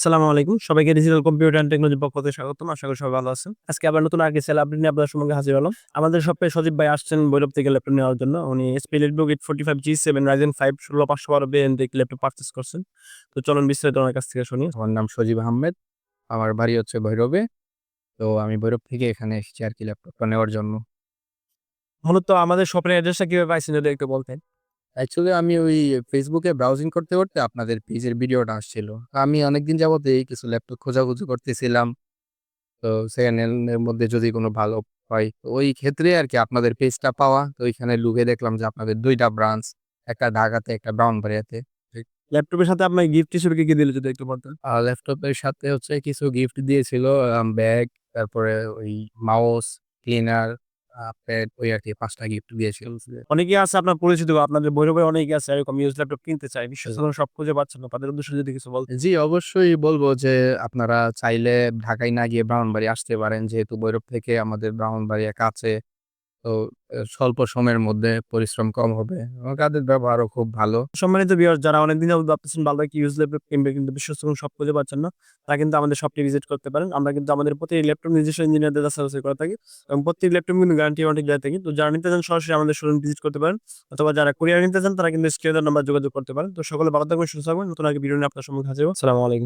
আসসালামু আলাইকুম। সবাইকে ডিজিটাল কম্পিউটার অ্যান্ড টেকনোলজি পক্ষ থেকে স্বাগতম। আশা করি সবাই ভালো আছেন। আজকে আবার নতুন আরেকটি সেল আপডেট নিয়ে আপনাদের সম্মুখে হাজির হলাম। আমাদের শপে সজীব ভাই আসছেন ভৈরব থেকে ল্যাপটপ নেওয়ার জন্য। উনি HP Elitebook 845G7 Ryzen 5 16512 variant একটি ল্যাপটপ পারচেজ করছেন। তো চলুন বিস্তারিত ওনার কাছ থেকে শুনি। আমার নাম সজীব আহমেদ। আমার বাড়ি হচ্ছে ভৈরবে। তো আমি ভৈরব থেকে এখানে এসেছি আরকি ল্যাপটপটা নেওয়ার জন্য। মূলত আমাদের শপের অ্যাড্রেসটা কিভাবে পাইছেন যদি একটু বলতেন? অ্যাকচুয়ালি আমি ওই Facebook এ ব্রাউজিং করতে আপনাদের পেজের ভিডিওটা আসছিল। আমি অনেকদিন যাবতই কিছু ল্যাপটপ খোঁজাখুঁজি করতেছিলাম। তো সেকেন্ড হ্যান্ড এর মধ্যে যদি কোনো ভালো হয়, তো ওই ক্ষেত্রে আরকি আপনাদের পেজটা পাওয়া। তো ওইখানে ঢুকে দেখলাম যে আপনাদের ২ টা ব্রাঞ্চ, একটা ঢাকাতে, একটা ব্রাহ্মণবাড়িয়াতে। ল্যাপটপের সাথে আপনার গিফট হিসেবে কি দিল যদি একটু বলতেন? ল্যাপটপের সাথে হচ্ছে কিছু গিফট দিয়েছিল। ব্যাগ, তারপরে ওই মাউস, ক্লিনার, প্যাড, ওই আরকি ৫ টা গিফট দিয়েছিল। অনেকেই আছে আপনার পরিচিত বা আপনাদের ভৈরবে অনেকে আছে এরকম ইউজড ল্যাপটপ কিনতে চায়। জি, বিশ্বস্ত কোনো শপ খুঁজে পাচ্ছেন না। তাদের উদ্দেশ্যে যদি কিছু বলতেন? জি, অবশ্যই বলব যে আপনারা চাইলে ঢাকায় না গিয়ে ব্রাহ্মণবাড়ি আসতে পারেন। যেহেতু ভৈরব থেকে আমাদের ব্রাহ্মণবাড়িয়া কাছে। তো স্বল্প সময়ের মধ্যে পরিশ্রম কম হবে এবং তাদের ব্যবহারও খুব ভালো। সম্মানিত ভিউয়ার্স যারা অনেকদিন যাবত ভাবতেছেন ভালো একটা ইউজ ল্যাপটপ কিনবে কিন্তু বিশ্বস্ত কোনো শপ খুঁজে পাচ্ছেন না, তারা কিন্তু আমাদের শপটি ভিজিট করতে পারেন। আমরা কিন্তু আমাদের প্রতিটি ল্যাপটপ নিজস্ব ইঞ্জিনিয়ারদের দ্বারা সার্ভিস করে থাকি এবং প্রত্যেকটি ল্যাপটপ কিন্তু গ্যারান্টি ওয়ারেন্টি দিয়ে থাকি। তো যারা নিতে চান সরাসরি আমাদের শোরুম ভিজিট করতে পারেন অথবা যারা কুরিয়ার নিতে চান তারা কিন্তু স্ক্রিনে দেওয়া নাম্বার যোগাযোগ করতে পারেন। তো সকলে ভালো থাকবেন, সুস্থ থাকবেন। নতুন আরেকটি ভিডিও নিয়ে আপনার সম্মুখে হাজির হবো। আসসালামু আলাইকুম।